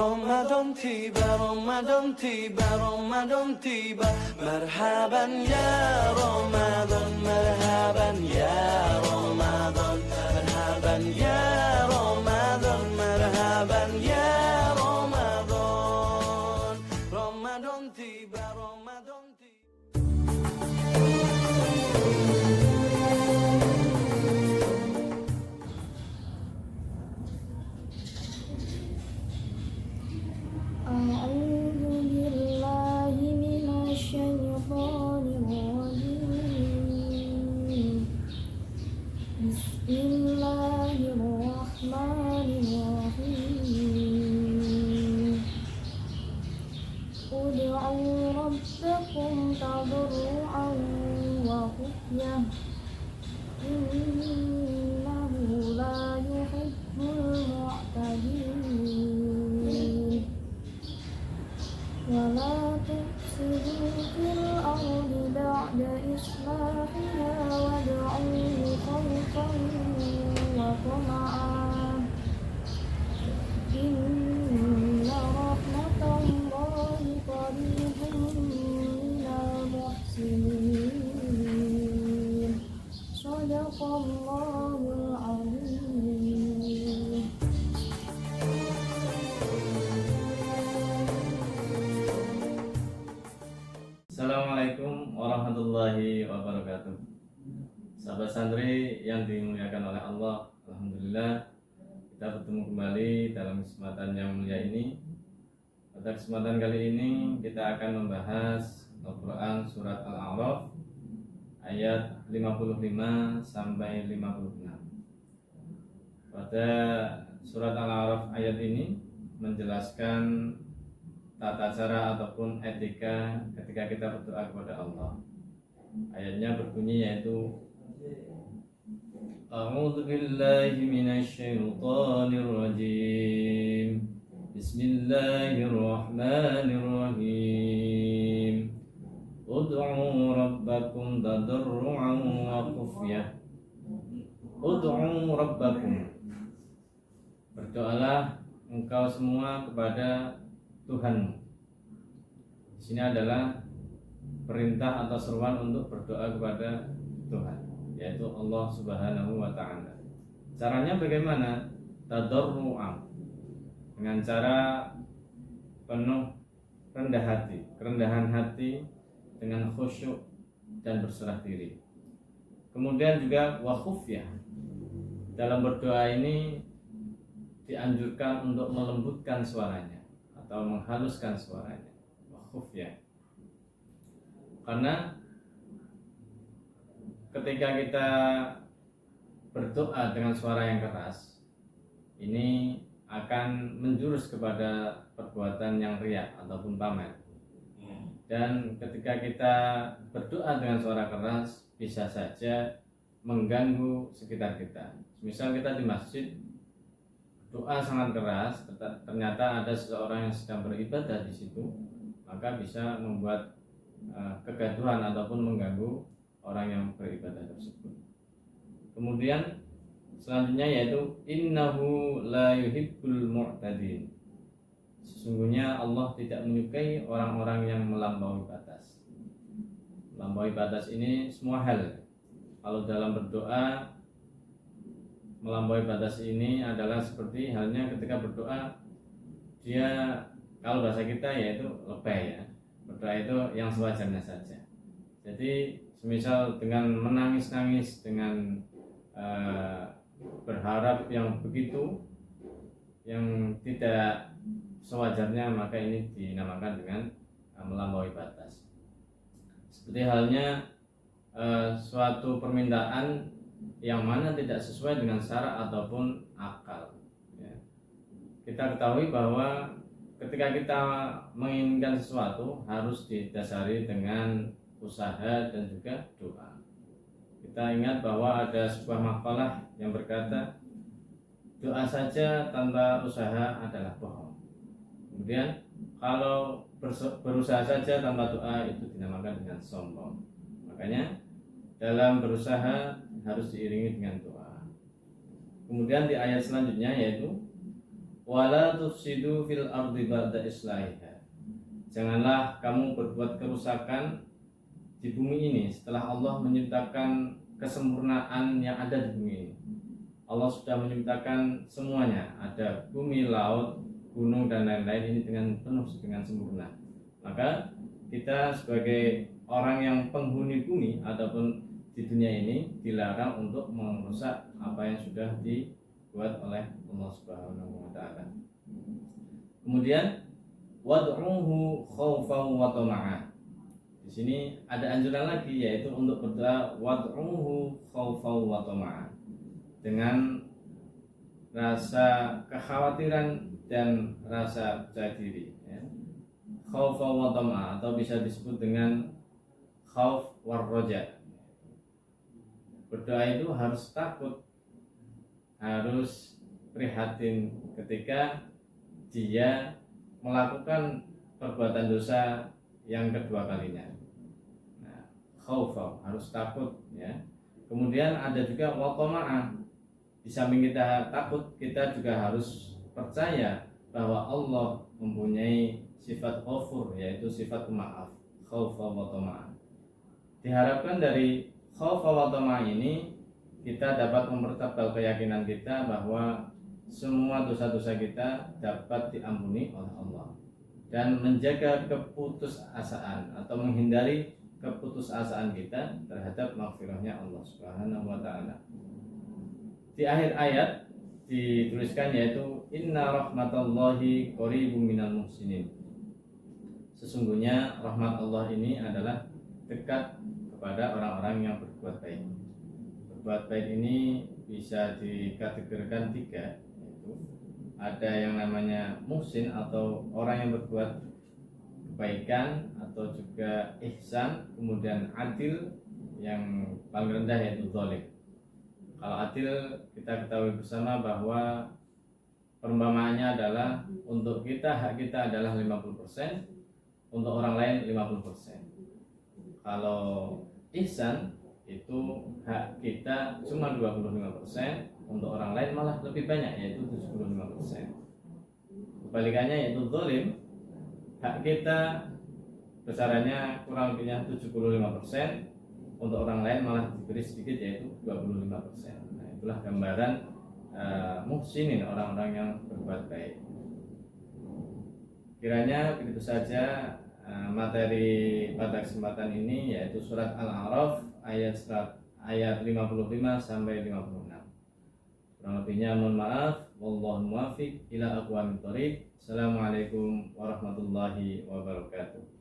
رمضان تيبا رمضان تيبا رمضان تيبا مرحبا يا رمضان مرحبا يا رمضان مرحبا يا رمضان مرحبا يا رمضان رمضان تيبا رمضان تيبا أعوذ بالله من الشيطان الرجيم بسم الله الرحمن الرحيم ادعوا ربكم تضرعا وخفية إنه لا يحب المعتدين ولا تفسدوا في الأرض بعد إصلاحها وادعوه خوفا وطمعا إن رحمة الله قريب من المحسنين صدق الله العظيم. Assalamualaikum warahmatullahi wabarakatuh. Sahabat santri yang dimuliakan oleh Allah, alhamdulillah kita bertemu kembali dalam kesempatan yang mulia ini. Pada kesempatan kali ini kita akan membahas Al-Quran surat Al-A'raf ayat 55 sampai 56. Pada surat Al-A'raf ayat ini menjelaskan tata cara ataupun etika ketika kita berdoa kepada Allah. Ayatnya berbunyi yaitu A'udzu billahi minasyaitonir rajim. Bismillahirrahmanirrahim. Ud'u rabbakum tadarruan wa khufyah. Ud'u rabbakum. Berdoalah engkau semua kepada Tuhanmu. Di sini adalah perintah atau seruan untuk berdoa kepada Tuhan, yaitu Allah Subhanahu wa taala. Caranya bagaimana? Tadarru'an, dengan cara penuh rendah hati, kerendahan hati dengan khusyuk dan berserah diri. Kemudian juga wa khufyah. Dalam berdoa ini dianjurkan untuk melembutkan suaranya atau menghaluskan suaranya, khufyah. Karena ketika kita berdoa dengan suara yang keras, ini akan menjurus kepada perbuatan yang riya ataupun pamer. Dan ketika kita berdoa dengan suara keras, bisa saja mengganggu sekitar kita. Misal kita di masjid, doa sangat keras, ternyata ada seseorang yang sedang beribadah di situ, maka bisa membuat kegaduhan ataupun mengganggu orang yang beribadah tersebut. Kemudian selanjutnya yaitu innahu la yuhibbul mu'tadin. Sesungguhnya Allah tidak menyukai orang-orang yang melampaui batas. Melampaui batas ini semua hal. Kalau dalam berdoa, melampaui batas ini adalah seperti halnya ketika berdoa, dia kalau bahasa kita yaitu lebay ya. Berdoa itu yang sewajarnya saja. Jadi semisal dengan menangis-nangis, dengan berharap yang begitu, yang tidak sewajarnya, maka ini dinamakan dengan melampaui batas. Seperti halnya suatu permintaan yang mana tidak sesuai dengan syara ataupun akal ya. Kita ketahui bahwa ketika kita menginginkan sesuatu harus didasari dengan usaha dan juga doa. Kita ingat bahwa ada sebuah makalah yang berkata, doa saja tanpa usaha adalah bohong. Kemudian kalau berusaha saja tanpa doa itu dinamakan dengan sombong. Makanya dalam berusaha harus diiringi dengan doa. Kemudian di ayat selanjutnya yaitu wala tufsidu fil ardi ba'da islahiha. Janganlah kamu berbuat kerusakan di bumi ini setelah Allah menciptakan kesempurnaan yang ada di bumi ini. Allah sudah menciptakan semuanya, ada bumi, laut, gunung dan lain-lain ini dengan penuh dengan sempurna. Maka kita sebagai orang yang penghuni bumi ataupun di dunia ini dilarang untuk merusak apa yang sudah dibuat oleh Allah Subhanahu wa taala. Kemudian wad'uhu khaufan wa tama'an. Di sini ada anjuran lagi, yaitu untuk berdoa wad'uhu khaufan wa tama'an, dengan rasa kekhawatiran dan rasa percaya diri, ya. Khaufan wa tama'an, atau bisa disebut dengan khauf war roja. Berdoa itu harus takut, harus prihatin ketika dia melakukan perbuatan dosa yang kedua kalinya. Nah, khaufa, harus takut, ya. Kemudian ada juga watoma'ah. Di samping kita takut, kita juga harus percaya bahwa Allah mempunyai sifat ghafur, yaitu sifat pemaaf. Khaufa watoma'ah. Diharapkan dari khaufa watoma'ah ini kita dapat mempertebal keyakinan kita bahwa semua dosa-dosa kita dapat diampuni oleh Allah, dan menjaga keputusasaan atau menghindari keputusasaan kita terhadap maghfirahnya Allah Subhanahu wa taala. Di akhir ayat dituliskan yaitu inna rahmatallahi qaribum minal muhsinin. Sesungguhnya rahmat Allah ini adalah dekat kepada orang-orang yang berbuat baik. Berbuat baik ini bisa dikategorikan tiga, yaitu ada yang namanya muhsin atau orang yang berbuat kebaikan atau juga ihsan, kemudian adil yang paling rendah yaitu zalim. Kalau adil kita ketahui bersama bahwa perumpamaannya adalah untuk kita hak kita adalah 50%, untuk orang lain 50%. Kalau ihsan itu hak kita cuma 25%, untuk orang lain malah lebih banyak yaitu 75%. Kebalikannya yaitu zalim, hak kita besarannya kurang lebihnya 75%, untuk orang lain malah diberi sedikit yaitu 25%. Nah, itulah gambaran muhsinin, orang-orang yang berbuat baik. Kiranya begitu saja materi pada kesempatan ini, yaitu surat Al-A'raf ayat 55 sampai 56. Kurang lebihnya mohon maaf. Wallahu muwaffiq ila aqwamit thoriq. Assalamualaikum warahmatullahi wabarakatuh.